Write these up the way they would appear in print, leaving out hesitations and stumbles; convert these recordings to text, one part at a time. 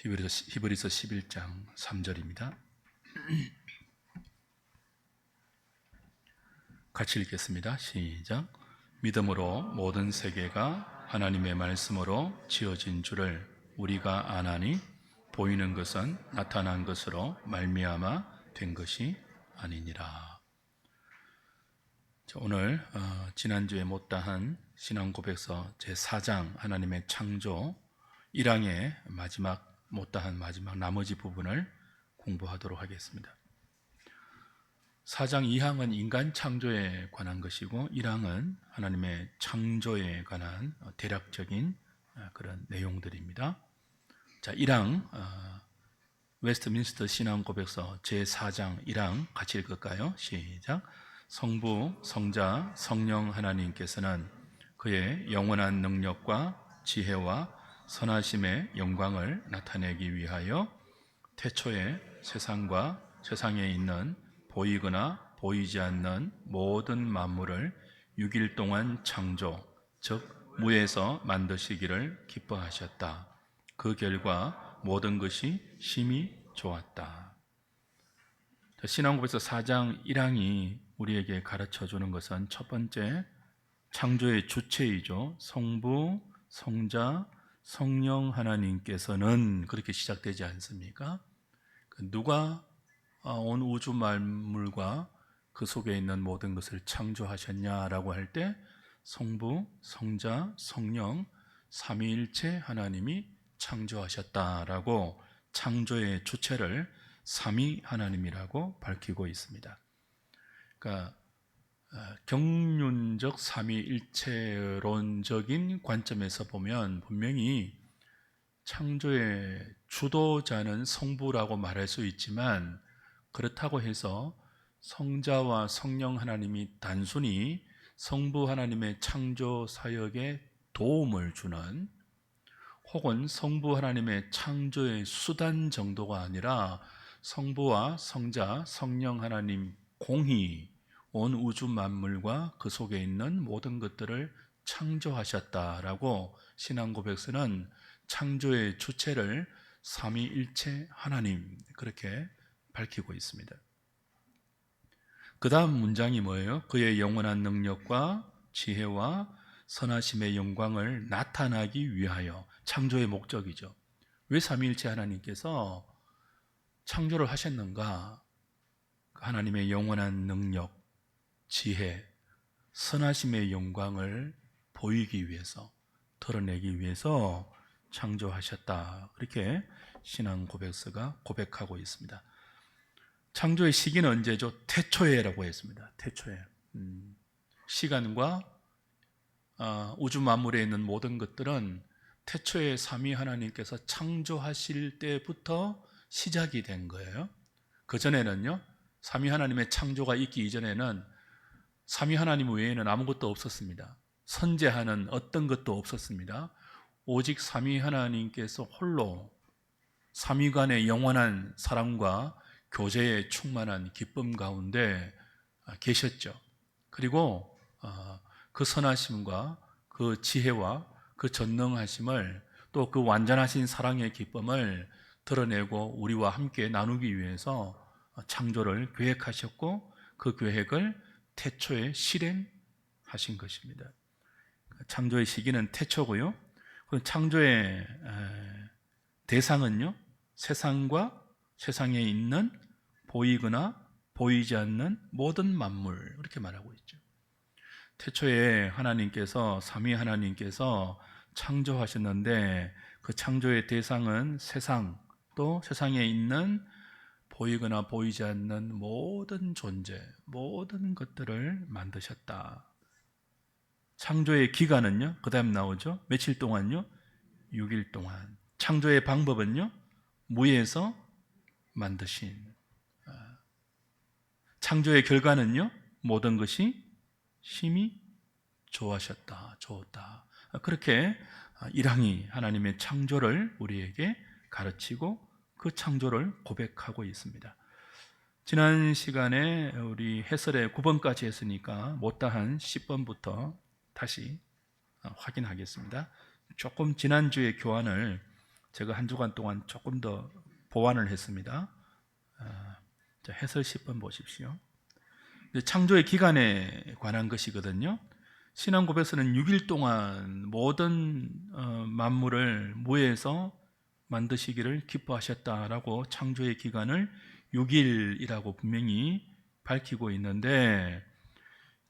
히브리서 11장 3절입니다. 같이 읽겠습니다. 시작. 믿음으로 모든 세계가 하나님의 말씀으로 지어진 줄을 우리가 아나니 보이는 것은 나타난 것으로 말미암아 된 것이 아니니라. 오늘 지난주에 못다한 신앙고백서 제4장 하나님의 창조 1항의 못다한 마지막 나머지 부분을 공부하도록 하겠습니다. 4장 2항은 인간 창조에 관한 것이고 1항은 하나님의 창조에 관한 대략적인 그런 내용들입니다. 자, 1항 웨스트민스터 신앙고백서 제4장 1항 같이 읽을까요? 시작. 성부, 성자, 성령 하나님께서는 그의 영원한 능력과 지혜와 선하심의 영광을 나타내기 위하여 태초에 세상과 세상에 있는 보이거나 보이지 않는 모든 만물을 6일 동안 창조, 즉 무에서 만드시기를 기뻐하셨다. 그 결과 모든 것이 심히 좋았다. 신앙고백서 4장 1항이 우리에게 가르쳐주는 것은 첫 번째, 창조의 주체이죠. 성부, 성자, 성령 하나님께서는 그렇게 시작되지 않습니까? 누가 온 우주 만물과 그 속에 있는 모든 것을 창조하셨냐라고 할 때 성부, 성자, 성령 삼위일체 하나님이 창조하셨다라고 창조의 주체를 삼위 하나님이라고 밝히고 있습니다. 그러니까 경륜적 삼위일체론적인 관점에서 보면 분명히 창조의 주도자는 성부라고 말할 수 있지만 그렇다고 해서 성자와 성령 하나님이 단순히 성부 하나님의 창조 사역에 도움을 주는 혹은 성부 하나님의 창조의 수단 정도가 아니라 성부와 성자, 성령 하나님 공히 온 우주 만물과 그 속에 있는 모든 것들을 창조하셨다라고 신앙고백서는 창조의 주체를 삼위일체 하나님 그렇게 밝히고 있습니다. 그 다음 문장이 뭐예요? 그의 영원한 능력과 지혜와 선하심의 영광을 나타나기 위하여 창조의 목적이죠. 왜 삼위일체 하나님께서 창조를 하셨는가? 하나님의 영원한 능력, 지혜, 선하심의 영광을 보이기 위해서, 드러내기 위해서 창조하셨다. 그렇게 신앙 고백서가 고백하고 있습니다. 창조의 시기는 언제죠? 태초에라고 했습니다. 태초에. 시간과 우주 만물에 있는 모든 것들은 태초에 삼위 하나님께서 창조하실 때부터 시작이 된 거예요. 그전에는요, 삼위 하나님의 창조가 있기 이전에는 삼위 하나님 외에는 아무것도 없었습니다. 선재하는 어떤 것도 없었습니다. 오직 삼위 하나님께서 홀로 삼위간의 영원한 사랑과 교제에 충만한 기쁨 가운데 계셨죠. 그리고 그 선하심과 그 지혜와 그 전능하심을 또 그 완전하신 사랑의 기쁨을 드러내고 우리와 함께 나누기 위해서 창조를 계획하셨고 그 계획을 태초에 실행하신 것입니다. 창조의 시기는 태초고요. 창조의 대상은요, 세상과 세상에 있는 보이거나 보이지 않는 모든 만물 이렇게 말하고 있죠. 태초에 하나님께서 삼위 하나님께서 창조하셨는데 그 창조의 대상은 세상 또 세상에 있는 보이거나 보이지 않는 모든 존재, 모든 것들을 만드셨다. 창조의 기간은요, 그 다음 나오죠. 며칠 동안요? 6일 동안. 창조의 방법은요, 무에서 만드신. 창조의 결과는요, 모든 것이 심히 좋아하셨다, 좋았다. 그렇게 1항이 하나님의 창조를 우리에게 가르치고 그 창조를 고백하고 있습니다. 지난 시간에 우리 해설의 9번까지 했으니까 못다한 10번부터 다시 확인하겠습니다. 조금 지난주의 교환을 제가 한 주간 동안 조금 더 보완을 했습니다. 자, 해설 10번 보십시오. 창조의 기간에 관한 것이거든요. 신앙 고백서는 6일 동안 모든 만물을 무에서 만드시기를 기뻐하셨다라고 창조의 기간을 6일이라고 분명히 밝히고 있는데,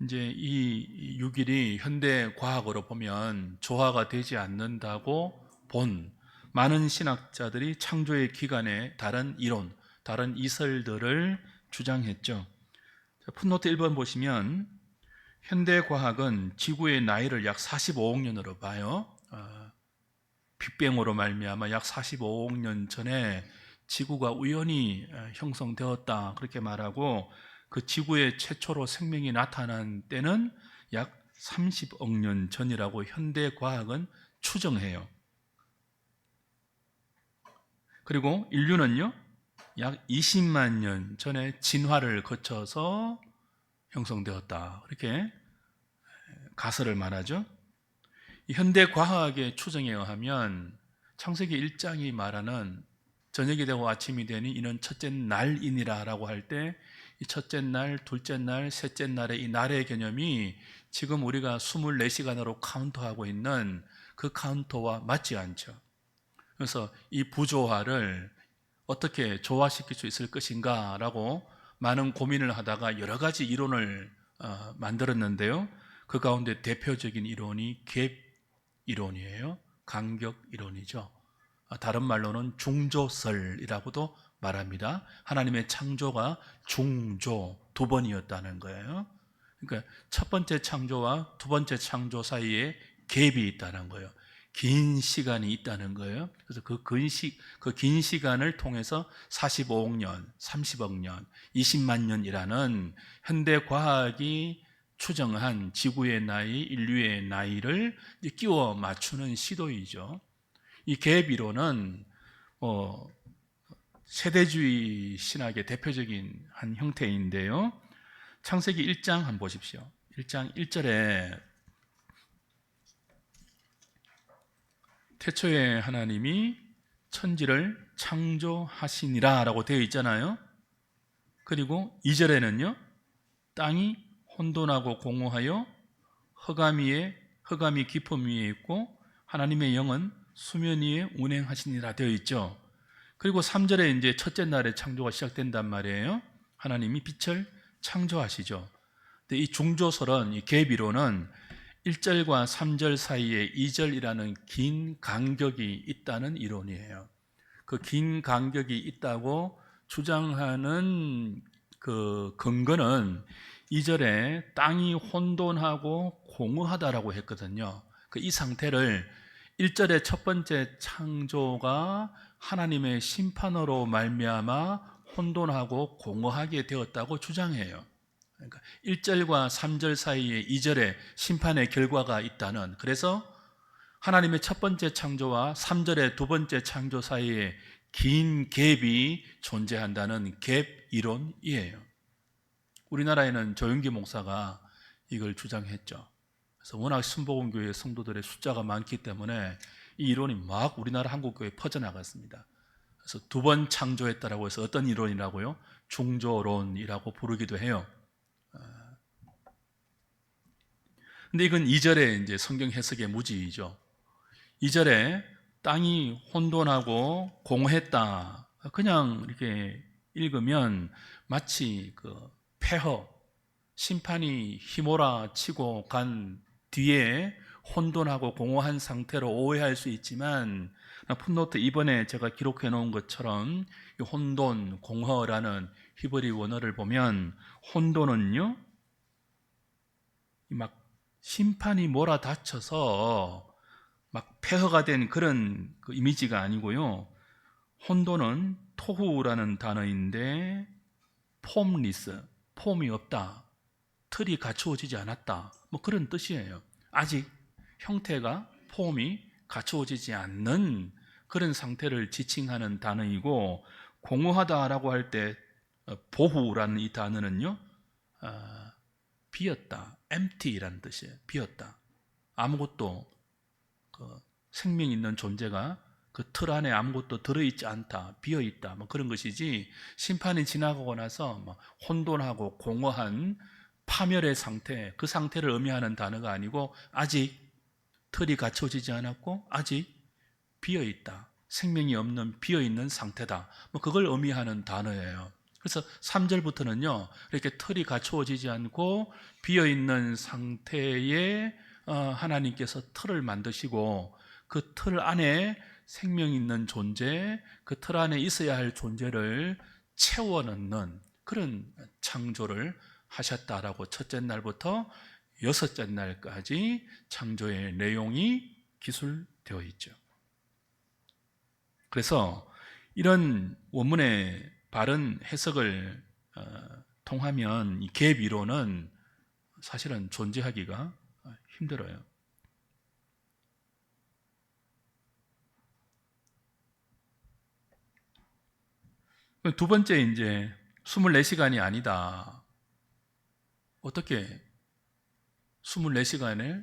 이제 이 6일이 현대 과학으로 보면 조화가 되지 않는다고 본 많은 신학자들이 창조의 기간에 다른 이론, 다른 이설들을 주장했죠. 풋노트 1번 보시면 현대 과학은 지구의 나이를 약 45억 년으로 봐요. 빅뱅으로 말미암아 약 45억 년 전에 지구가 우연히 형성되었다 그렇게 말하고, 그 지구에 최초로 생명이 나타난 때는 약 30억 년 전이라고 현대 과학은 추정해요. 그리고 인류는요, 약 20만 년 전에 진화를 거쳐서 형성되었다 이렇게 가설을 말하죠. 현대 과학의 추정에 의하면 창세기 1장이 말하는 저녁이 되고 아침이 되니 이는 첫째 날이니라 라고 할 때 이 첫째 날, 둘째 날, 셋째 날의 이 날의 개념이 지금 우리가 24시간으로 카운트하고 있는 그 카운터와 맞지 않죠. 그래서 이 부조화를 어떻게 조화시킬 수 있을 것인가 라고 많은 고민을 하다가 여러 가지 이론을 만들었는데요. 그 가운데 대표적인 이론이 갭 이론이에요. 간격 이론이죠. 다른 말로는 중조설이라고도 말합니다. 하나님의 창조가 중조 두 번이었다는 거예요. 그러니까 첫 번째 창조와 두 번째 창조 사이에 갭이 있다는 거예요. 긴 시간이 있다는 거예요. 그래서 그 긴 시간을 통해서 45억 년, 30억 년, 20만 년이라는 현대 과학이 추정한 지구의 나이, 인류의 나이를 끼워 맞추는 시도이죠. 이 갭 이론은 세대주의 신학의 대표적인 한 형태인데요. 창세기 1장 한번 보십시오. 1장 1절에 태초에 하나님이 천지를 창조하시니라 라고 되어 있잖아요. 그리고 2절에는요, 땅이 혼돈하고 공허하여 흑암이 깊음 위에 있고 하나님의 영은 수면 위에 운행하시니라 되어 있죠. 그리고 3절에 이제 첫째 날에 창조가 시작된단 말이에요. 하나님이 빛을 창조하시죠. 근데 이 중조설은, 이 갭이론은 1절과 3절 사이에 2절이라는 긴 간격이 있다는 이론이에요. 그 긴 간격이 있다고 주장하는 그 근거는 2절에 땅이 혼돈하고 공허하다라고 했거든요. 이 상태를 1절의 첫 번째 창조가 하나님의 심판으로 말미암아 혼돈하고 공허하게 되었다고 주장해요. 그러니까 1절과 3절 사이에 2절에 심판의 결과가 있다는, 그래서 하나님의 첫 번째 창조와 3절의 두 번째 창조 사이에 긴 갭이 존재한다는 갭 이론이에요. 우리나라에는 조영기 목사가 이걸 주장했죠. 그래서 워낙 순복음교회 성도들의 숫자가 많기 때문에 이 이론이 막 우리나라 한국교회에 퍼져나갔습니다. 그래서 두 번 창조했다라고 해서 어떤 이론이라고요? 중조론이라고 부르기도 해요. 근데 이건 2절의 이제 성경 해석의 무지이죠. 2절에 땅이 혼돈하고 공허했다. 그냥 이렇게 읽으면 마치 그 폐허, 심판이 휘몰아 치고 간 뒤에 혼돈하고 공허한 상태로 오해할 수 있지만, 풋노트 이번에 제가 기록해 놓은 것처럼 이 혼돈, 공허라는 히브리 원어를 보면 혼돈은요, 막 심판이 몰아닥쳐서 막 폐허가 된 그런 그 이미지가 아니고요. 혼돈은 토후라는 단어인데 폼리스, 폼이 없다, 틀이 갖추어지지 않았다, 뭐 그런 뜻이에요. 아직 형태가, 폼이 갖추어지지 않는 그런 상태를 지칭하는 단어이고, 공허하다라고 할 때 보후라는 이 단어는요, 비었다, empty라는 뜻이에요. 비었다, 아무것도 생명 있는 존재가 그 틀 안에 아무것도 들어있지 않다, 비어있다, 뭐 그런 것이지, 심판이 지나가고 나서 뭐 혼돈하고 공허한 파멸의 상태, 그 상태를 의미하는 단어가 아니고, 아직 틀이 갖춰지지 않았고 아직 비어있다, 생명이 없는 비어있는 상태다, 뭐 그걸 의미하는 단어예요. 그래서 3절부터는요 이렇게 틀이 갖추어지지 않고 비어있는 상태에 하나님께서 틀을 만드시고 그 틀 안에 생명 있는 존재, 그 틀 안에 있어야 할 존재를 채워넣는 그런 창조를 하셨다라고 첫째 날부터 여섯째 날까지 창조의 내용이 기술되어 있죠. 그래서 이런 원문의 바른 해석을 통하면 이 갭 이론은 사실은 존재하기가 힘들어요. 두 번째, 이제 24시간이 아니다. 어떻게 24시간에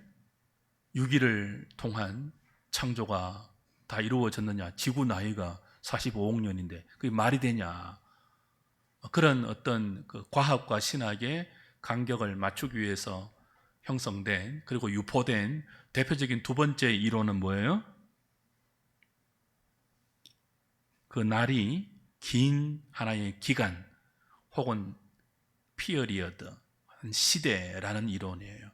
6일을 통한 창조가 다 이루어졌느냐? 지구 나이가 45억 년인데 그게 말이 되냐? 그런 어떤 그 과학과 신학의 간격을 맞추기 위해서 형성된, 그리고 유포된 대표적인 두 번째 이론은 뭐예요? 그 날이 긴 하나의 기간 혹은 피어리어드, 시대라는 이론이에요.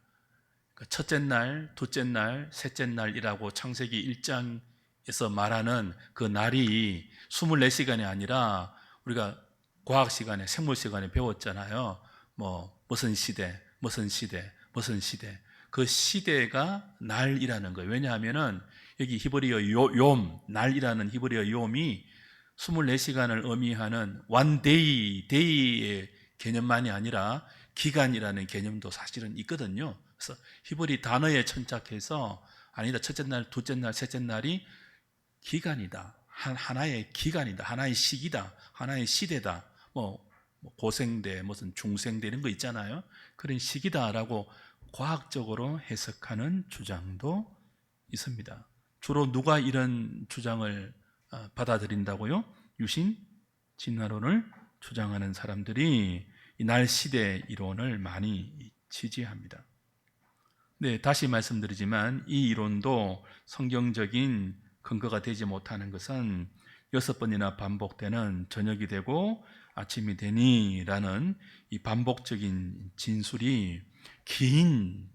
첫째 날, 둘째 날, 셋째 날이라고 창세기 1장에서 말하는 그 날이 24시간이 아니라 우리가 과학 시간에, 생물 시간에 배웠잖아요. 무슨 시대, 무슨 시대, 무슨 시대. 그 시대가 날이라는 거예요. 왜냐하면은 여기 히브리어 욤, 날이라는 히브리어 욤이 24시간을 의미하는 one day, day의 개념만이 아니라 기간이라는 개념도 사실은 있거든요. 그래서 히브리 단어에 천착해서 아니다, 첫째 날, 둘째 날, 셋째 날이 기간이다, 하나의 기간이다, 하나의 시기다, 하나의 시대다, 고생대, 무슨 중생대 이런 거 있잖아요. 그런 시기다라고 과학적으로 해석하는 주장도 있습니다. 주로 누가 이런 주장을 받아들인다고요? 유신 진화론을 주장하는 사람들이 이 날 시대 이론을 많이 지지합니다. 네, 다시 말씀드리지만 이 이론도 성경적인 근거가 되지 못하는 것은 6번이나 반복되는 저녁이 되고 아침이 되니라는 이 반복적인 진술이 긴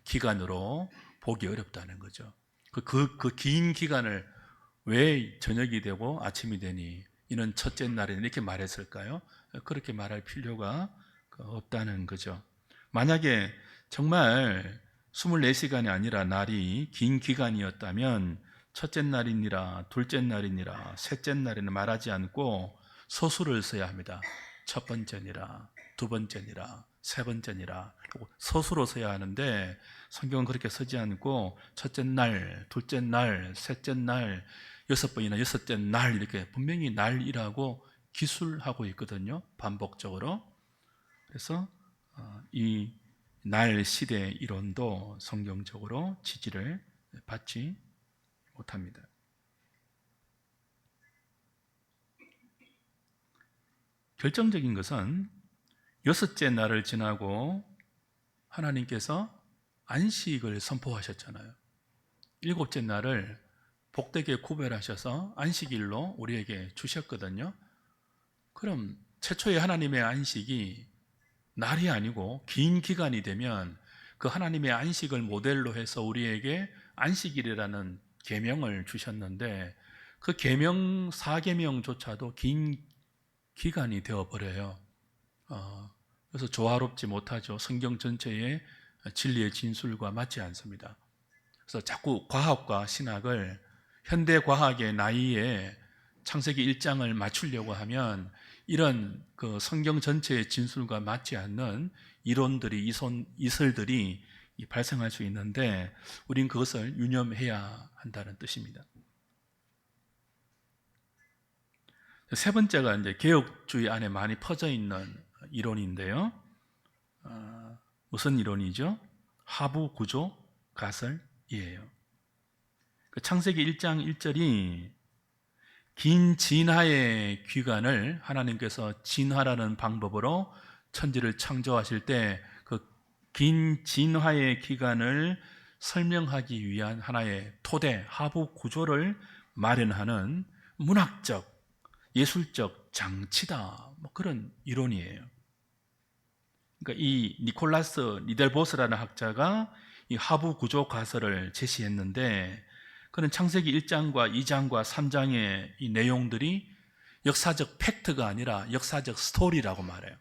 기간으로 보기 어렵다는 거죠. 그 긴 기간을 왜 저녁이 되고 아침이 되니, 이는 첫째 날에 이렇게 말했을까요? 그렇게 말할 필요가 없다는 거죠. 만약에 정말 24시간이 아니라 날이 긴 기간이었다면 첫째 날이니라, 둘째 날이니라, 셋째 날에는 말하지 않고 서술을 써야 합니다. 첫 번째니라, 두 번째니라, 세 번째니라, 서술로 써야 하는데 성경은 그렇게 쓰지 않고 첫째 날, 둘째 날, 셋째 날, 6번이나 여섯째 날 이렇게 분명히 날이라고 기술하고 있거든요. 반복적으로. 그래서 이 날 시대 이론도 성경적으로 지지를 받지 못합니다. 결정적인 것은 여섯째 날을 지나고 하나님께서 안식을 선포하셨잖아요. 일곱째 날을 복되게 구별하셔서 안식일로 우리에게 주셨거든요. 그럼 최초의 하나님의 안식이 날이 아니고 긴 기간이 되면 그 하나님의 안식을 모델로 해서 우리에게 안식일이라는 계명을 주셨는데 그 계명 4계명조차도 긴 기간이 되어버려요. 그래서 조화롭지 못하죠. 성경 전체의 진리의 진술과 맞지 않습니다. 그래서 자꾸 과학과 신학을 현대 과학의 나이에 창세기 1장을 맞추려고 하면 이런 그 성경 전체의 진술과 맞지 않는 이론들이, 이설들이 발생할 수 있는데 우린 그것을 유념해야 한다는 뜻입니다. 세 번째가 이제 개혁주의 안에 많이 퍼져 있는 이론인데요. 무슨 이론이죠? 하부 구조 가설이에요. 창세기 1장 1절이 긴 진화의 기간을 하나님께서 진화라는 방법으로 천지를 창조하실 때 그 긴 진화의 기간을 설명하기 위한 하나의 토대, 하부 구조를 마련하는 문학적, 예술적 장치다. 뭐 그런 이론이에요. 그러니까 이 니콜라스 니델보스라는 학자가 이 하부 구조 가설을 제시했는데, 그는 창세기 1장과 2장과 3장의 이 내용들이 역사적 팩트가 아니라 역사적 스토리라고 말해요.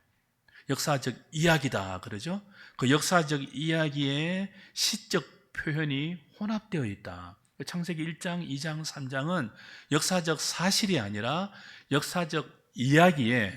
역사적 이야기다 그러죠. 그 역사적 이야기의 시적 표현이 혼합되어 있다. 창세기 1장, 2장, 3장은 역사적 사실이 아니라 역사적 이야기에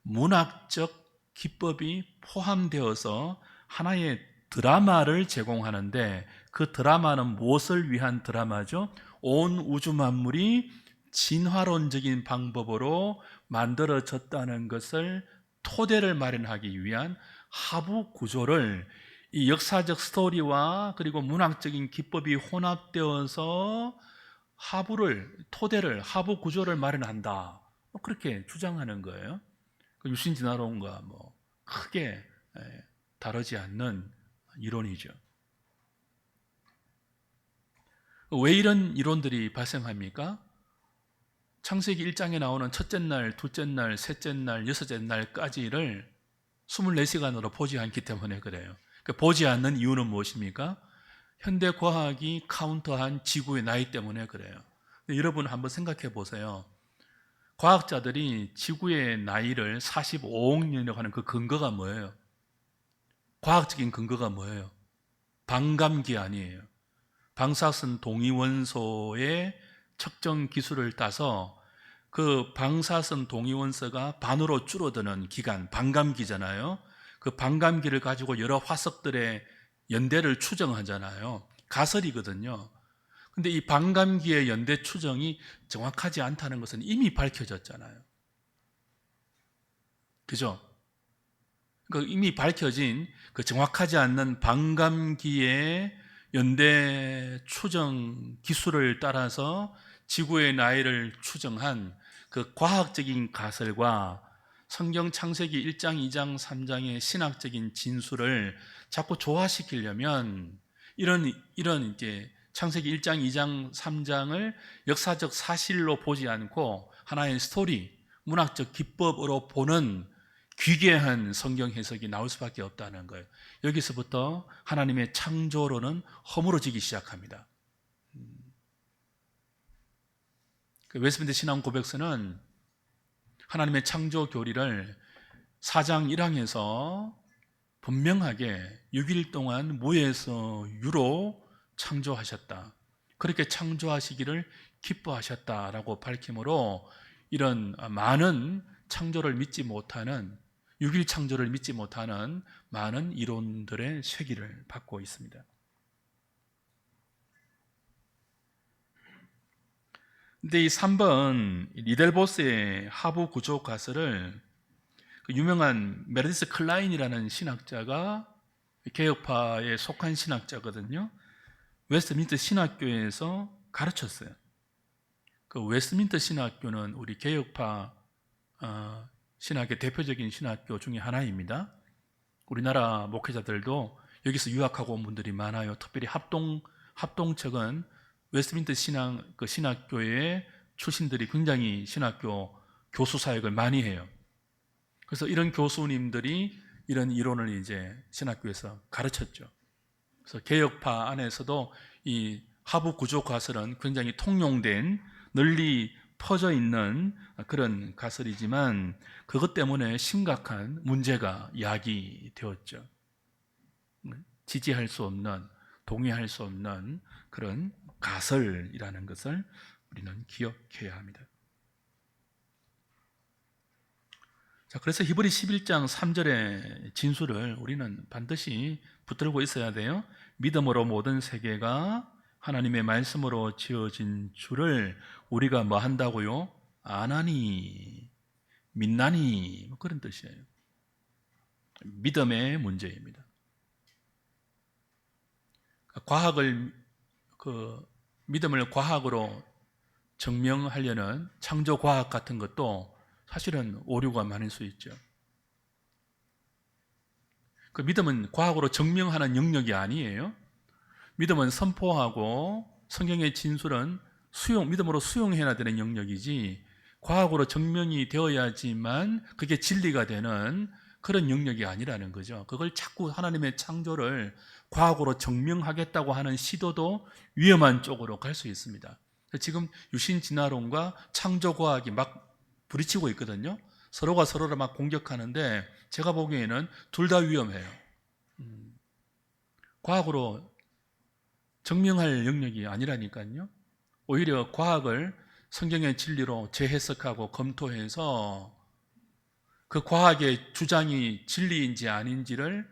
문학적 기법이 포함되어서 하나의 드라마를 제공하는데, 그 드라마는 무엇을 위한 드라마죠? 온 우주 만물이 진화론적인 방법으로 만들어졌다는 것을 토대를 마련하기 위한 하부 구조를, 이 역사적 스토리와 그리고 문학적인 기법이 혼합되어서 토대를, 하부 구조를 마련한다. 그렇게 주장하는 거예요. 유신진화론과 뭐 크게 다르지 않는 이론이죠. 왜 이런 이론들이 발생합니까? 창세기 1장에 나오는 첫째 날, 둘째 날, 셋째 날, 여섯째 날까지를 24시간으로 보지 않기 때문에 그래요. 보지 않는 이유는 무엇입니까? 현대 과학이 카운터한 지구의 나이 때문에 그래요. 여러분 한번 생각해 보세요. 과학자들이 지구의 나이를 45억 년이라고 하는 그 근거가 뭐예요? 과학적인 근거가 뭐예요? 반감기 아니에요. 방사선 동위원소의 측정 기술을 따서 그 방사선 동위원소가 반으로 줄어드는 기간, 반감기잖아요. 그 반감기를 가지고 여러 화석들의 연대를 추정하잖아요. 가설이거든요. 근데 이 반감기의 연대 추정이 정확하지 않다는 것은 이미 밝혀졌잖아요. 그죠? 그러니까 이미 밝혀진 그 정확하지 않는 반감기의 연대 추정 기술을 따라서 지구의 나이를 추정한 그 과학적인 가설과 성경 창세기 1장, 2장, 3장의 신학적인 진술을 자꾸 조화시키려면 이런 이제 창세기 1장, 2장, 3장을 역사적 사실로 보지 않고 하나의 스토리, 문학적 기법으로 보는 귀괴한 성경 해석이 나올 수밖에 없다는 거예요. 여기서부터 하나님의 창조론은 허물어지기 시작합니다. 웨스트민스터 신앙 고백서는 하나님의 창조 교리를 4장 1항에서 분명하게 6일 동안 무에서 유로 창조하셨다. 그렇게 창조하시기를 기뻐하셨다라고 밝히므로 이런 많은 창조를 믿지 못하는, 6일 창조를 믿지 못하는 많은 이론들의 쇠기를 받고 있습니다. 근데 이 3번 리델보스의 하부 구조 가설을 그 유명한 메르디스 클라인이라는 신학자가, 개혁파에 속한 신학자거든요. 웨스트민스터 신학교에서 가르쳤어요. 그 웨스트민스터 신학교는 우리 개혁파 신학의 대표적인 신학교 중에 하나입니다. 우리나라 목회자들도 여기서 유학하고 온 분들이 많아요. 특별히 합동측은 웨스트민스터 신학교의 출신들이 굉장히 신학교 교수 사역을 많이 해요. 그래서 이런 교수님들이 이런 이론을 이제 신학교에서 가르쳤죠. 그래서 개혁파 안에서도 이 하부 구조 가설은 굉장히 통용된, 널리 퍼져 있는 그런 가설이지만 그것 때문에 심각한 문제가 야기되었죠. 지지할 수 없는, 동의할 수 없는 그런 가설이라는 것을 우리는 기억해야 합니다. 자, 그래서 히브리 11장 3절의 진술을 우리는 반드시 붙들고 있어야 돼요. 믿음으로 모든 세계가 하나님의 말씀으로 지어진 줄을 우리가 뭐 한다고요? 아나니, 믿나니, 뭐 그런 뜻이에요. 믿음의 문제입니다. 믿음을 과학으로 증명하려는 창조과학 같은 것도 사실은 오류가 많을 수 있죠. 그 믿음은 과학으로 증명하는 영역이 아니에요. 믿음은 선포하고 성경의 진술은 믿음으로 수용해야 되는 영역이지 과학으로 증명이 되어야지만 그게 진리가 되는 그런 영역이 아니라는 거죠. 그걸 자꾸 하나님의 창조를 과학으로 증명하겠다고 하는 시도도 위험한 쪽으로 갈 수 있습니다. 지금 유신진화론과 창조과학이 막 부딪히고 있거든요. 서로가 서로를 막 공격하는데 제가 보기에는 둘 다 위험해요. 과학으로 증명할 영역이 아니라니까요. 오히려 과학을 성경의 진리로 재해석하고 검토해서 그 과학의 주장이 진리인지 아닌지를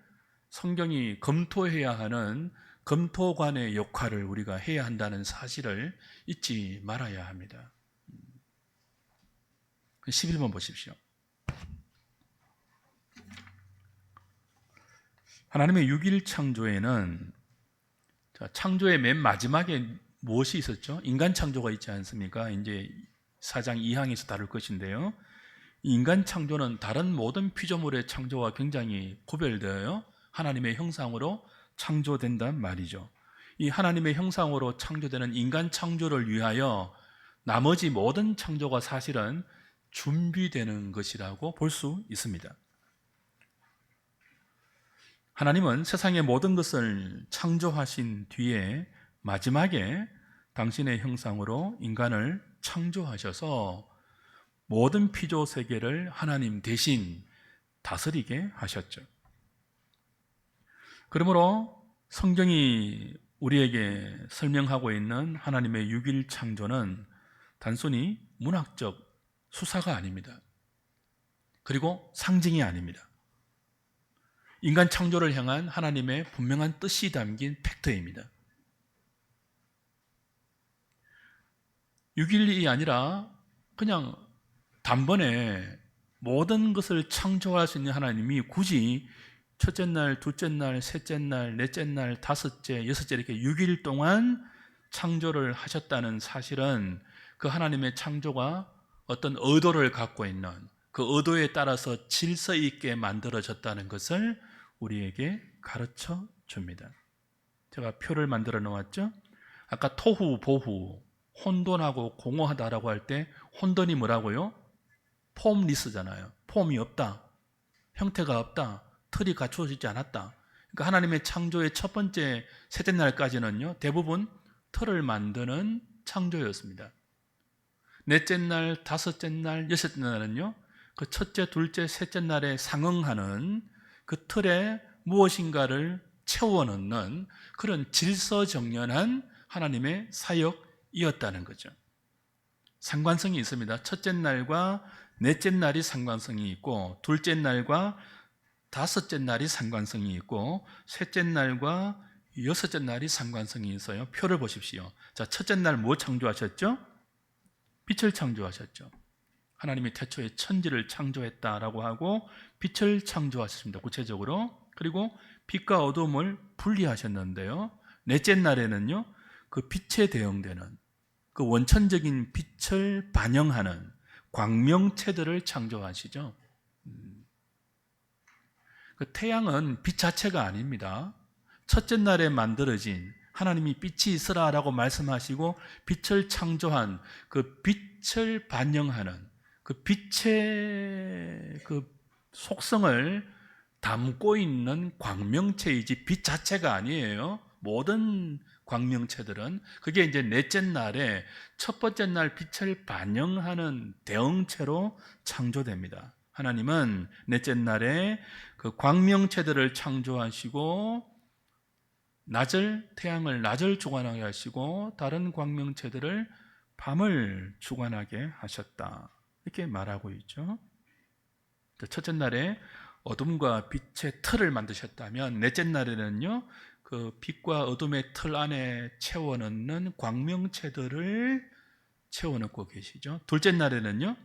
성경이 검토해야 하는 검토관의 역할을 우리가 해야 한다는 사실을 잊지 말아야 합니다. 11번 보십시오. 하나님의 6일 창조에는 창조의 맨 마지막에 무엇이 있었죠? 인간 창조가 있지 않습니까? 이제 4장 2항에서 다룰 것인데요. 인간 창조는 다른 모든 피조물의 창조와 굉장히 구별되어요. 하나님의 형상으로 창조된단 말이죠. 이 하나님의 형상으로 창조되는 인간 창조를 위하여 나머지 모든 창조가 사실은 준비되는 것이라고 볼 수 있습니다. 하나님은 세상의 모든 것을 창조하신 뒤에 마지막에 당신의 형상으로 인간을 창조하셔서 모든 피조 세계를 하나님 대신 다스리게 하셨죠. 그러므로 성경이 우리에게 설명하고 있는 하나님의 6일 창조는 단순히 문학적 수사가 아닙니다. 그리고 상징이 아닙니다. 인간 창조를 향한 하나님의 분명한 뜻이 담긴 팩트입니다. 6일이 아니라 그냥 단번에 모든 것을 창조할 수 있는 하나님이 굳이 첫째 날, 둘째 날, 셋째 날, 넷째 날, 다섯째, 여섯째 이렇게 6일 동안 창조를 하셨다는 사실은 그 하나님의 창조가 어떤 의도를 갖고 있는 그 의도에 따라서 질서 있게 만들어졌다는 것을 우리에게 가르쳐 줍니다. 제가 표를 만들어 놓았죠? 아까 토후, 보후, 혼돈하고 공허하다라고 할 때 혼돈이 뭐라고요? 폼리스잖아요. 폼이 없다. 형태가 없다. 틀이 갖추어지지 않았다. 그러니까 하나님의 창조의 첫 번째 셋째 날까지는요, 대부분 틀을 만드는 창조였습니다. 넷째 날, 다섯째 날, 여섯째 날은요, 그 첫째, 둘째, 셋째 날에 상응하는 그 틀에 무엇인가를 채워 넣는 그런 질서정연한 하나님의 사역이었다는 거죠. 상관성이 있습니다. 첫째 날과 넷째 날이 상관성이 있고, 둘째 날과 다섯째 날이 상관성이 있고, 셋째 날과 여섯째 날이 상관성이 있어요. 표를 보십시오. 자, 첫째 날 뭐 창조하셨죠? 빛을 창조하셨죠. 하나님이 태초에 천지를 창조했다라고 하고 빛을 창조하셨습니다. 구체적으로. 그리고 빛과 어둠을 분리하셨는데요. 넷째 날에는요, 그 빛에 대응되는 그 원천적인 빛을 반영하는 광명체들을 창조하시죠. 그 태양은 빛 자체가 아닙니다. 첫째 날에 만들어진 하나님이 빛이 있으라라고 말씀하시고 빛을 창조한 그 빛을 반영하는 그 빛의 그 속성을 담고 있는 광명체이지 빛 자체가 아니에요. 모든 광명체들은 그게 이제 넷째 날에 첫 번째 날 빛을 반영하는 대응체로 창조됩니다. 하나님은 넷째 날에 그 광명체들을 창조하시고 태양을 낮을 주관하게 하시고 다른 광명체들을 밤을 주관하게 하셨다. 이렇게 말하고 있죠. 첫째 날에 어둠과 빛의 틀을 만드셨다면 넷째 날에는요, 그 빛과 어둠의 틀 안에 채워넣는 광명체들을 채워넣고 계시죠. 둘째 날에는요,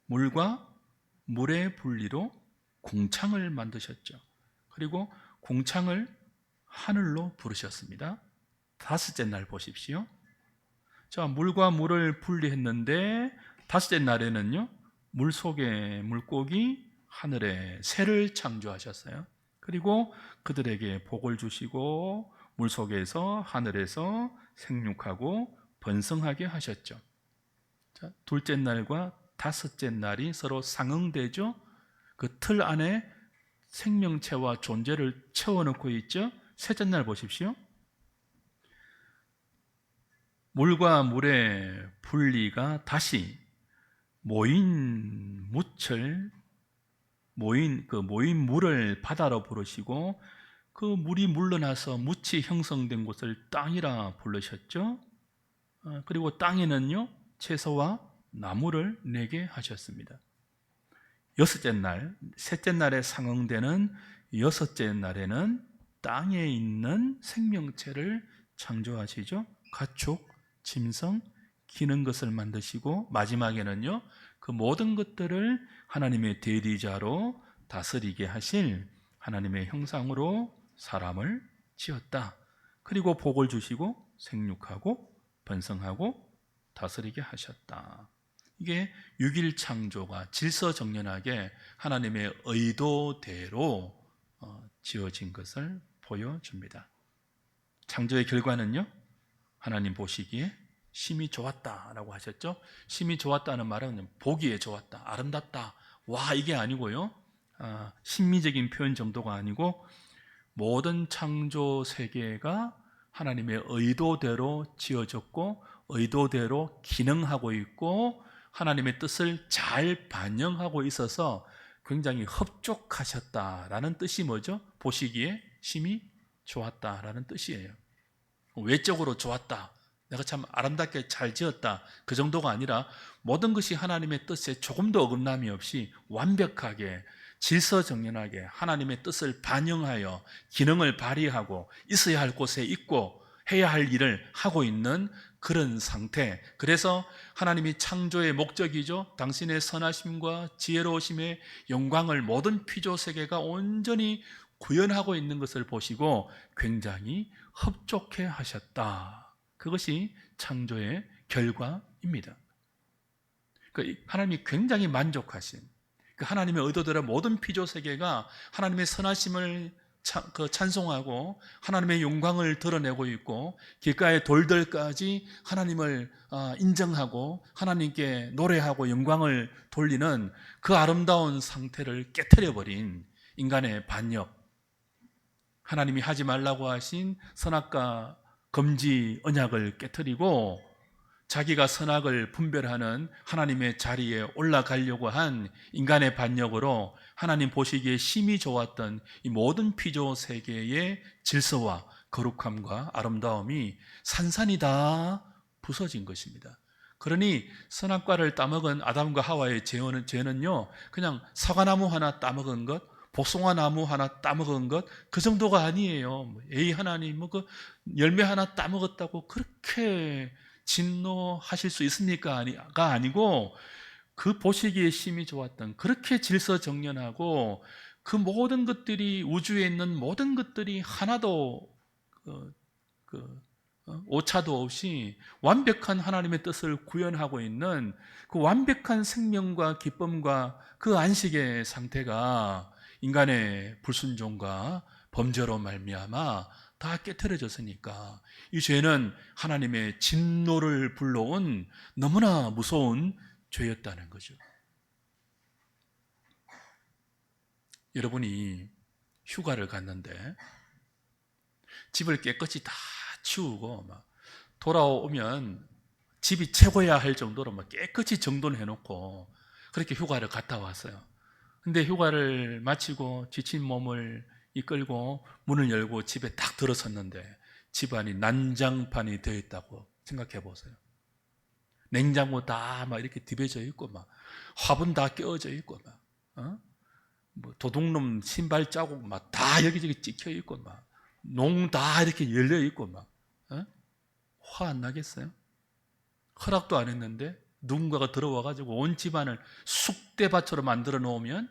물과 물의 분리로 공창을 만드셨죠. 그리고 공창을 하늘로 부르셨습니다. 다섯째 날 보십시오. 자, 물과 물을 분리했는데 다섯째 날에는요, 물 속에 물고기, 하늘에 새를 창조하셨어요. 그리고 그들에게 복을 주시고 물 속에서 하늘에서 생육하고 번성하게 하셨죠. 자, 둘째 날과 다섯째 날이 서로 상응되죠. 그 틀 안에 생명체와 존재를 채워넣고 있죠. 셋째 날 보십시오. 물과 물의 분리가 다시 모인 물을 바다로 부르시고 그 물이 물러나서 묻이 형성된 곳을 땅이라 부르셨죠. 그리고 땅에는요, 채소와 나무를 내게 하셨습니다. 여섯째 날, 셋째 날에 상응되는 여섯째 날에는 땅에 있는 생명체를 창조하시죠. 가축, 짐승, 기는 것을 만드시고 마지막에는요, 그 모든 것들을 하나님의 대리자로 다스리게 하실 하나님의 형상으로 사람을 지었다. 그리고 복을 주시고 생육하고 번성하고 다스리게 하셨다. 이게 6일 창조가 질서정연하게 하나님의 의도대로 지어진 것을 보여줍니다. 창조의 결과는요, 하나님 보시기에 심히 좋았다라고 하셨죠. 심히 좋았다는 말은 보기에 좋았다, 아름답다, 와, 이게 아니고요, 심미적인 표현 정도가 아니고 모든 창조 세계가 하나님의 의도대로 지어졌고 의도대로 기능하고 있고 하나님의 뜻을 잘 반영하고 있어서 굉장히 흡족하셨다라는 뜻이 뭐죠? 보시기에 심히 좋았다라는 뜻이에요. 외적으로 좋았다, 내가 참 아름답게 잘 지었다, 그 정도가 아니라 모든 것이 하나님의 뜻에 조금도 어긋남이 없이 완벽하게 질서정연하게 하나님의 뜻을 반영하여 기능을 발휘하고 있어야 할 곳에 있고 해야 할 일을 하고 있는 그런 상태. 그래서 하나님이 창조의 목적이죠. 당신의 선하심과 지혜로우심의 영광을 모든 피조 세계가 온전히 구현하고 있는 것을 보시고 굉장히 흡족해 하셨다. 그것이 창조의 결과입니다. 하나님이 굉장히 만족하신, 하나님의 의도대로 모든 피조 세계가 하나님의 선하심을 찬송하고 하나님의 영광을 드러내고 있고 길가의 돌들까지 하나님을 인정하고 하나님께 노래하고 영광을 돌리는 그 아름다운 상태를 깨트려버린 인간의 반역, 하나님이 하지 말라고 하신 선악과 금지 언약을 깨트리고 자기가 선악을 분별하는 하나님의 자리에 올라가려고 한 인간의 반역으로 하나님 보시기에 심히 좋았던 이 모든 피조 세계의 질서와 거룩함과 아름다움이 산산이 다 부서진 것입니다. 그러니 선악과를 따먹은 아담과 하와의 죄는요, 그냥 사과나무 하나 따먹은 것, 복숭아 나무 하나 따먹은 것, 그 정도가 아니에요. 에이, 하나님 그 열매 하나 따먹었다고 그렇게 진노하실 수 있습니까? 가 아니고 그 보시기에 심히 좋았던, 그렇게 질서정연하고 그 모든 것들이, 우주에 있는 모든 것들이 하나도 오차도 없이 완벽한 하나님의 뜻을 구현하고 있는 그 완벽한 생명과 기쁨과 그 안식의 상태가 인간의 불순종과 범죄로 말미암아 다 깨트려졌으니까 이 죄는 하나님의 진노를 불러온 너무나 무서운 죄였다는 거죠. 여러분이 휴가를 갔는데 집을 깨끗이 다 치우고 막 돌아오면 집이 최고야 할 정도로 막 깨끗이 정돈해 놓고 그렇게 휴가를 갔다 왔어요. 근데 휴가를 마치고 지친 몸을 이끌고 문을 열고 집에 딱 들어섰는데 집안이 난장판이 되어 있다고 생각해 보세요. 냉장고 다 막 이렇게 디벼져 있고 막 화분 다 끼워져 있고 막 뭐 도둑놈 신발 자국 막 다 여기저기 찍혀 있고 막 농 다 이렇게 열려 있고 막 화 안 나겠어요? 허락도 안 했는데 누군가가 들어와 가지고 온 집안을 쑥대밭으로 만들어 놓으면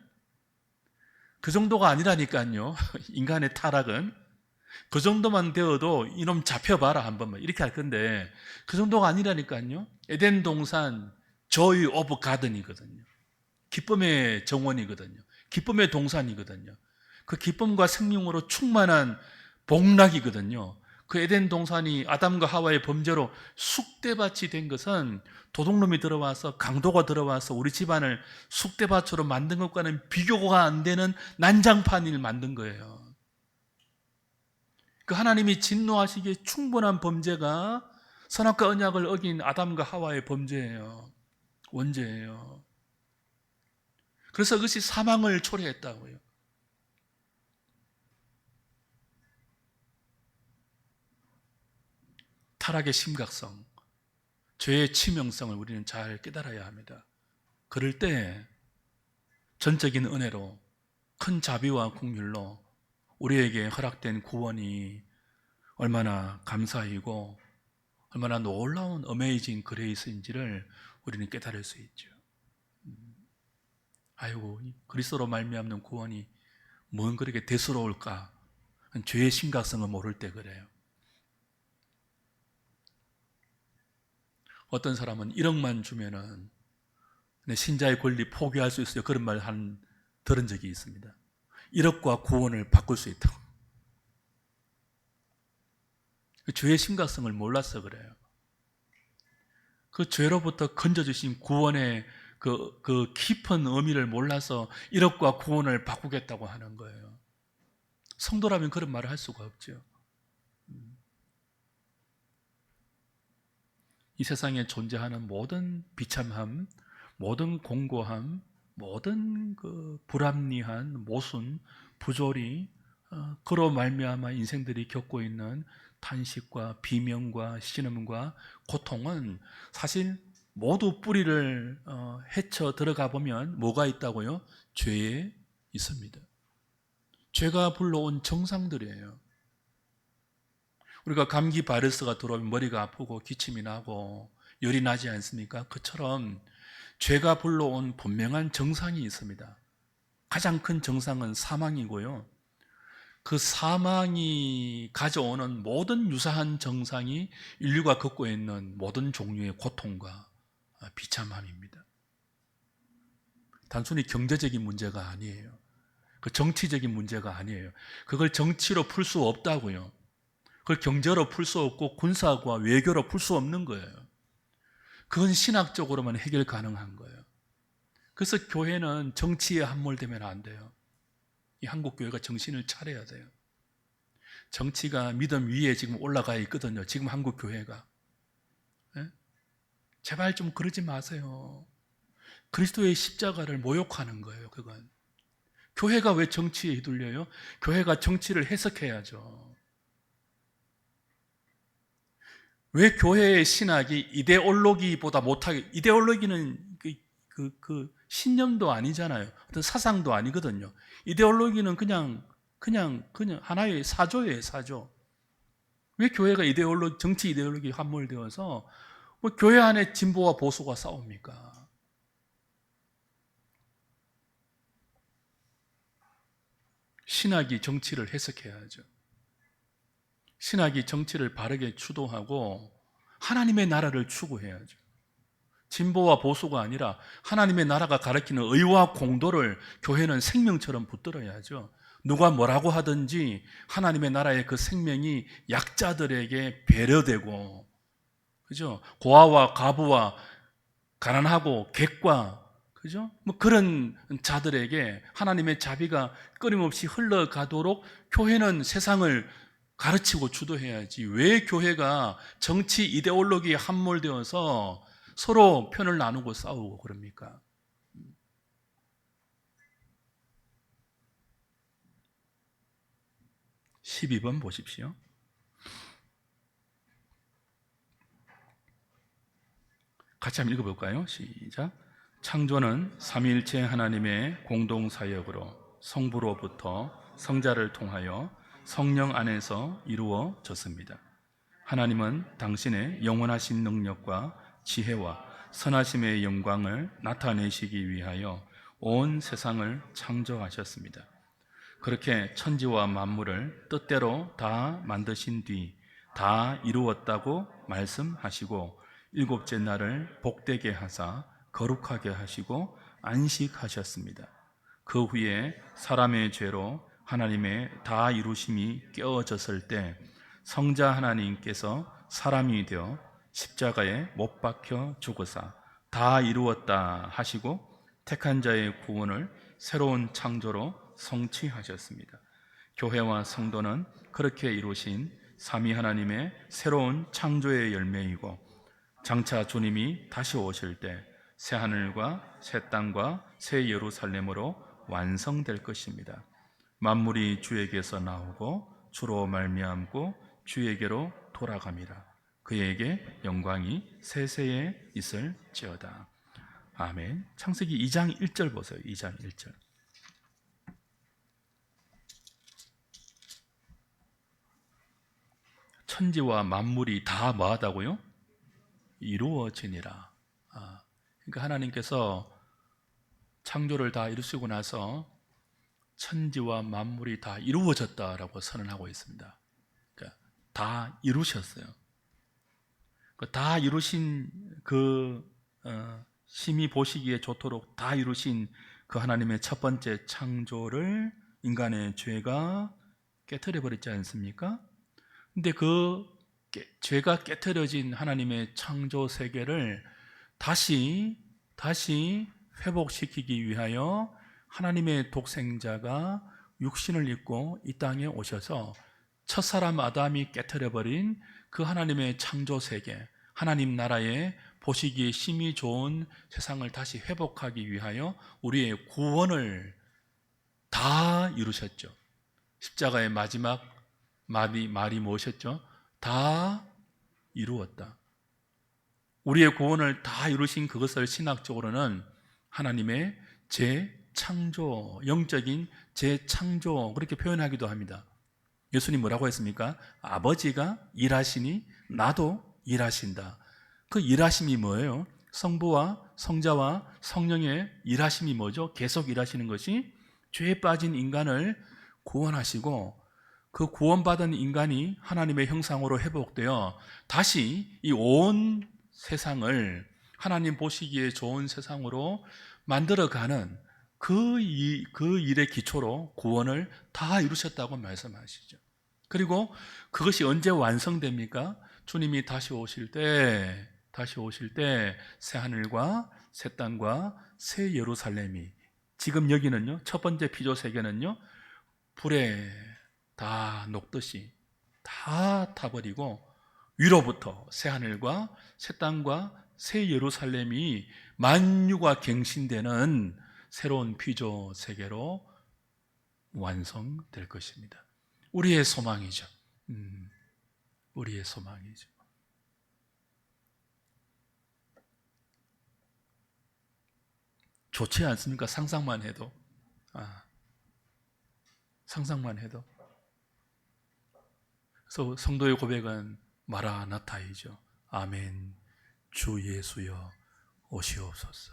그 정도가 아니라니까요. 인간의 타락은 그 정도만 되어도 이놈 잡혀봐라 한 번만 이렇게 할 건데 그 정도가 아니라니까요. 에덴 동산 조이 오브 가든이거든요. 기쁨의 정원이거든요. 기쁨의 동산이거든요. 그 기쁨과 생명으로 충만한 복락이거든요. 그 에덴 동산이 아담과 하와의 범죄로 쑥대밭이 된 것은 도둑놈이 들어와서 강도가 들어와서 우리 집안을 쑥대밭으로 만든 것과는 비교가 안 되는 난장판을 만든 거예요. 그 하나님이 진노하시기에 충분한 범죄가 선악과 언약을 어긴 아담과 하와의 범죄예요. 원죄예요. 그래서 그것이 사망을 초래했다고요. 타락의 심각성, 죄의 치명성을 우리는 잘 깨달아야 합니다. 그럴 때 전적인 은혜로 큰 자비와 긍휼로 우리에게 허락된 구원이 얼마나 감사이고 얼마나 놀라운 어메이징 그레이스인지를 우리는 깨달을 수 있죠. 아이고, 그리스도로 말미암는 구원이 뭔 그렇게 대수로울까? 죄의 심각성을 모를 때 그래요. 어떤 사람은 1억만 주면은 내 신자의 권리 포기할 수 있어요. 그런 말 들은 적이 있습니다. 1억과 구원을 바꿀 수 있다고. 그 죄의 심각성을 몰라서 그래요. 그 죄로부터 건져주신 구원의 그 깊은 의미를 몰라서 1억과 구원을 바꾸겠다고 하는 거예요. 성도라면 그런 말을 할 수가 없죠. 이 세상에 존재하는 모든 비참함, 모든 공고함, 모든 그 불합리한 모순, 부조리, 그로 말미암아 인생들이 겪고 있는 탄식과 비명과 신음과 고통은 사실 모두 뿌리를 헤쳐 들어가 보면 뭐가 있다고요? 죄에 있습니다. 죄가 불러온 정상들이에요. 우리가 감기 바이러스가 들어오면 머리가 아프고 기침이 나고 열이 나지 않습니까? 그처럼 죄가 불러온 분명한 정상이 있습니다. 가장 큰 정상은 사망이고요. 그 사망이 가져오는 모든 유사한 정상이 인류가 겪고 있는 모든 종류의 고통과 비참함입니다. 단순히 경제적인 문제가 아니에요. 그 정치적인 문제가 아니에요. 그걸 정치로 풀 수 없다고요. 그걸 경제로 풀 수 없고 군사와 외교로 풀 수 없는 거예요. 그건 신학적으로만 해결 가능한 거예요. 그래서 교회는 정치에 함몰되면 안 돼요. 이 한국 교회가 정신을 차려야 돼요. 정치가 믿음 위에 지금 올라가 있거든요. 지금 한국 교회가. 네? 제발 좀 그러지 마세요. 그리스도의 십자가를 모욕하는 거예요. 그건. 교회가 왜 정치에 휘둘려요? 교회가 정치를 해석해야죠. 왜 교회의 신학이 이데올로기보다 못하게, 이데올로기는 그 신념도 아니잖아요. 어떤 사상도 아니거든요. 이데올로기는 그냥 하나의 사조예요, 사조. 왜 교회가 정치 이데올로기에 함몰되어서 뭐 교회 안에 진보와 보수가 싸웁니까? 신학이 정치를 해석해야죠. 신학이 정치를 바르게 추도하고 하나님의 나라를 추구해야죠. 진보와 보수가 아니라 하나님의 나라가 가리키는 의와 공도를 교회는 생명처럼 붙들어야죠. 누가 뭐라고 하든지 하나님의 나라의 그 생명이 약자들에게 배려되고, 그죠? 고아와 과부와 가난하고 객과, 그죠? 뭐 그런 자들에게 하나님의 자비가 끊임없이 흘러가도록 교회는 세상을 가르치고 주도해야지. 왜 교회가 정치 이데올로기에 함몰되어서 서로 편을 나누고 싸우고 그럽니까? 12번 보십시오. 같이 한번 읽어볼까요? 시작. 창조는 삼위일체 하나님의 공동사역으로 성부로부터 성자를 통하여 성령 안에서 이루어졌습니다. 하나님은 당신의 영원하신 능력과 지혜와 선하심의 영광을 나타내시기 위하여 온 세상을 창조하셨습니다. 그렇게 천지와 만물을 뜻대로 다 만드신 뒤 다 이루었다고 말씀하시고 일곱째 날을 복되게 하사 거룩하게 하시고 안식하셨습니다. 그 후에 사람의 죄로 하나님의 다 이루심이 깨어졌을 때 성자 하나님께서 사람이 되어 십자가에 못 박혀 죽으사 다 이루었다 하시고 택한 자의 구원을 새로운 창조로 성취하셨습니다. 교회와 성도는 그렇게 이루신 삼위 하나님의 새로운 창조의 열매이고 장차 주님이 다시 오실 때 새 하늘과 새 땅과 새 예루살렘으로 완성될 것입니다. 만물이 주에게서 나오고 주로 말미암고 주에게로 돌아갑니다. 그에게 영광이 세세에 있을지어다. 아멘. 창세기 2장 1절 보세요. 2장 1절. 천지와 만물이 다 뭐하다고요? 이루어지니라. 그러니까 하나님께서 창조를 다 이루시고 나서 천지와 만물이 다 이루어졌다라고 선언하고 있습니다. 그러니까 다 이루셨어요. 다 이루신 심히 보시기에 좋도록 다 이루신 그 하나님의 첫 번째 창조를 인간의 죄가 깨트려 버렸지 않습니까? 근데 그 죄가 깨트려진 하나님의 창조 세계를 다시 회복시키기 위하여 하나님의 독생자가 육신을 입고 이 땅에 오셔서 첫사람 아담이 깨트려버린 그 하나님의 창조 세계, 하나님 나라의 보시기에 심히 좋은 세상을 다시 회복하기 위하여 우리의 구원을 다 이루셨죠. 십자가의 마지막 말이 무엇이었죠? 다 이루었다. 우리의 구원을 다 이루신 그것을 신학적으로는 하나님의 재창조, 영적인 재창조 그렇게 표현하기도 합니다. 예수님 뭐라고 했습니까? 아버지가 일하시니 나도 일하신다. 그 일하심이 뭐예요? 성부와 성자와 성령의 일하심이 뭐죠? 계속 일하시는 것이 죄에 빠진 인간을 구원하시고 그 구원받은 인간이 하나님의 형상으로 회복되어 다시 이 온 세상을 하나님 보시기에 좋은 세상으로 만들어가는 그 일의 기초로 구원을 다 이루셨다고 말씀하시죠. 그리고 그것이 언제 완성됩니까? 주님이 다시 오실 때 새 하늘과 새 땅과 새 예루살렘이, 지금 여기는요, 첫 번째 피조 세계는요, 불에 다 녹듯이 다 타버리고 위로부터 새 하늘과 새 땅과 새 예루살렘이 만유가 갱신되는 새로운 피조 세계로 완성될 것입니다. 우리의 소망이죠. 우리의 소망이죠. 좋지 않습니까? 상상만 해도. 상상만 해도. 그래서 성도의 고백은 마라나타이죠. 아멘. 주 예수여 오시옵소서.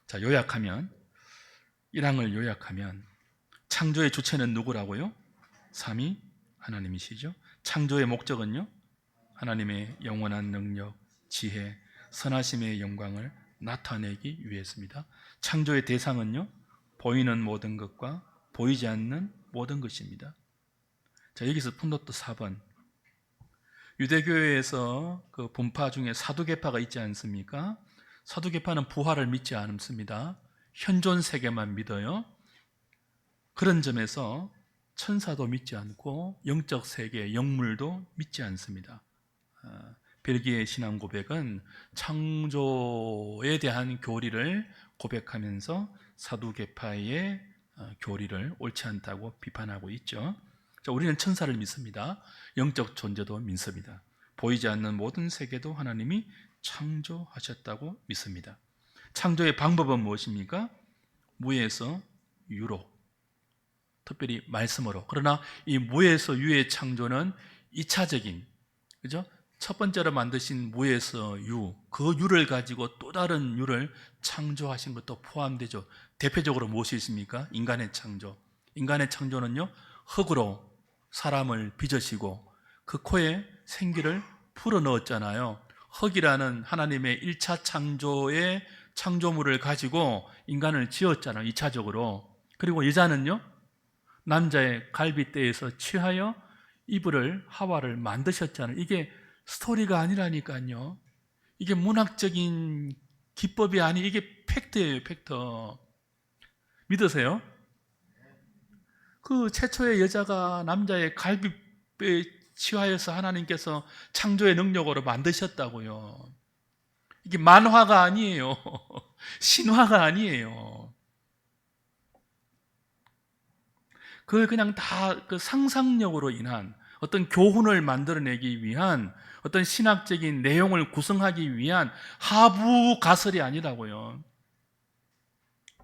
자, 요약하면 1항을 요약하면 창조의 주체는 누구라고요? 삼위 하나님이시죠. 창조의 목적은요? 하나님의 영원한 능력, 지혜, 선하심의 영광을 나타내기 위해서입니다. 창조의 대상은요? 보이는 모든 것과 보이지 않는 모든 것입니다. 자, 여기서 풋노트 4번. 유대교회에서 그 분파 중에 사두개파가 있지 않습니까? 사두개파는 부활을 믿지 않습니다. 현존 세계만 믿어요. 그런 점에서 천사도 믿지 않고 영적 세계, 영물도 믿지 않습니다. 벨기에 신앙 고백은 창조에 대한 교리를 고백하면서 사두개파의 교리를 옳지 않다고 비판하고 있죠. 자, 우리는 천사를 믿습니다. 영적 존재도 믿습니다. 보이지 않는 모든 세계도 하나님이 창조하셨다고 믿습니다. 창조의 방법은 무엇입니까? 무에서 유로, 특별히 말씀으로. 그러나 이 무에서 유의 창조는 2차적인, 그죠? 첫 번째로 만드신 무에서 유, 그 유를 가지고 또 다른 유를 창조하신 것도 포함되죠. 대표적으로 무엇이 있습니까? 인간의 창조. 인간의 창조는요, 흙으로 사람을 빚으시고 그 코에 생기를 풀어 넣었잖아요. 흙이라는 하나님의 1차 창조의 창조물을 가지고 인간을 지었잖아요, 2차적으로. 그리고 여자는요, 남자의 갈빗대에서 취하여 이불을, 하와를 만드셨잖아요. 이게 스토리가 아니라니까요. 이게 문학적인 기법이 아니, 이게 팩트예요, 팩트. 믿으세요? 그 최초의 여자가 남자의 갈빗배에 취하여서 하나님께서 창조의 능력으로 만드셨다고요. 이게 만화가 아니에요. 신화가 아니에요. 그걸 그냥 다 그 상상력으로 인한 어떤 교훈을 만들어내기 위한 어떤 신학적인 내용을 구성하기 위한 하부 가설이 아니라고요.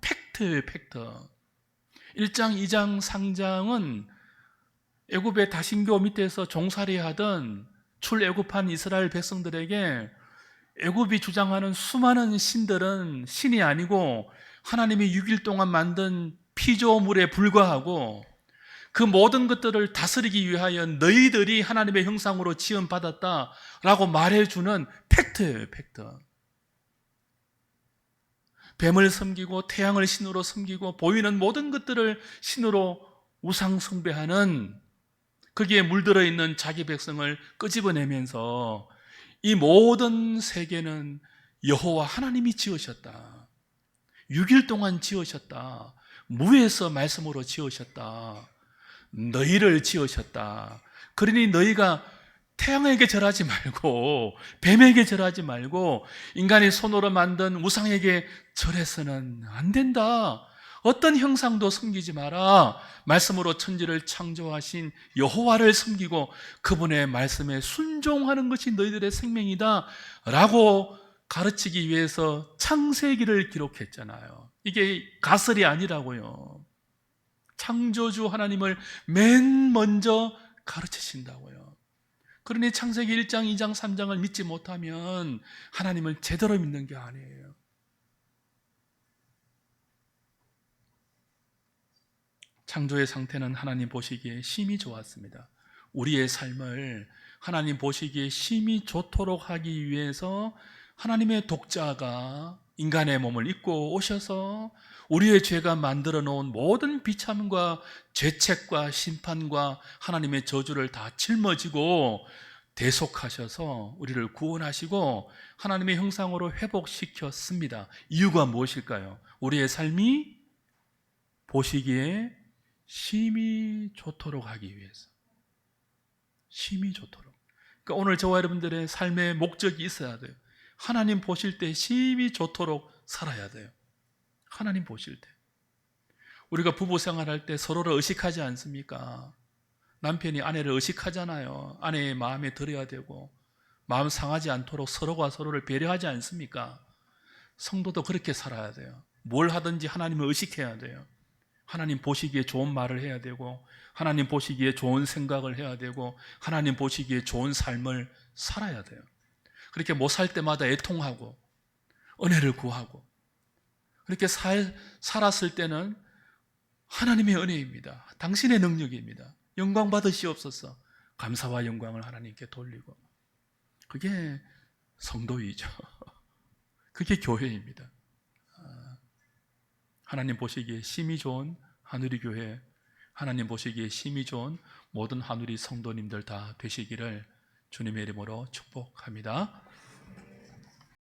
팩트예요, 팩트. 1장, 2장, 3장은 애굽의 다신교 밑에서 종살이 하던 출애굽한 이스라엘 백성들에게 애굽이 주장하는 수많은 신들은 신이 아니고 하나님이 6일 동안 만든 피조물에 불과하고 그 모든 것들을 다스리기 위하여 너희들이 하나님의 형상으로 지음받았다라고 말해주는 팩트예요, 팩트. 뱀을 섬기고 태양을 신으로 섬기고 보이는 모든 것들을 신으로 우상 숭배하는, 거기에 물들어 있는 자기 백성을 끄집어내면서 이 모든 세계는 여호와 하나님이 지으셨다. 6일 동안 지으셨다. 무에서 말씀으로 지으셨다. 너희를 지으셨다. 그러니 너희가 태양에게 절하지 말고 뱀에게 절하지 말고 인간이 손으로 만든 우상에게 절해서는 안 된다. 어떤 형상도 섬기지 마라. 말씀으로 천지를 창조하신 여호와를 섬기고 그분의 말씀에 순종하는 것이 너희들의 생명이다 라고 가르치기 위해서 창세기를 기록했잖아요. 이게 가설이 아니라고요. 창조주 하나님을 맨 먼저 가르치신다고요. 그러니 창세기 1장, 2장, 3장을 믿지 못하면 하나님을 제대로 믿는 게 아니에요. 창조의 상태는 하나님 보시기에 심히 좋았습니다. 우리의 삶을 하나님 보시기에 심히 좋도록 하기 위해서 하나님의 독자가 인간의 몸을 입고 오셔서 우리의 죄가 만들어 놓은 모든 비참과 죄책과 심판과 하나님의 저주를 다 짊어지고 대속하셔서 우리를 구원하시고 하나님의 형상으로 회복시켰습니다. 이유가 무엇일까요? 우리의 삶이 보시기에 심히 좋도록 하기 위해서. 심히 좋도록. 그러니까 오늘 저와 여러분들의 삶의 목적이 있어야 돼요. 하나님 보실 때 심히 좋도록 살아야 돼요. 하나님 보실 때. 우리가 부부 생활할 때 서로를 의식하지 않습니까? 남편이 아내를 의식하잖아요. 아내의 마음에 들어야 되고 마음 상하지 않도록 서로가 서로를 배려하지 않습니까? 성도도 그렇게 살아야 돼요. 뭘 하든지 하나님을 의식해야 돼요. 하나님 보시기에 좋은 말을 해야 되고 하나님 보시기에 좋은 생각을 해야 되고 하나님 보시기에 좋은 삶을 살아야 돼요. 그렇게 못 살 때마다 애통하고 은혜를 구하고 그렇게 살았을 때는 하나님의 은혜입니다. 당신의 능력입니다. 영광 받으시옵소서. 감사와 영광을 하나님께 돌리고 그게 성도이죠. 그게 교회입니다. 하나님 보시기에 심히 좋은 하누리 교회, 하나님 보시기에 심히 좋은 모든 하누리 성도님들 다 되시기를 주님의 이름으로 축복합니다.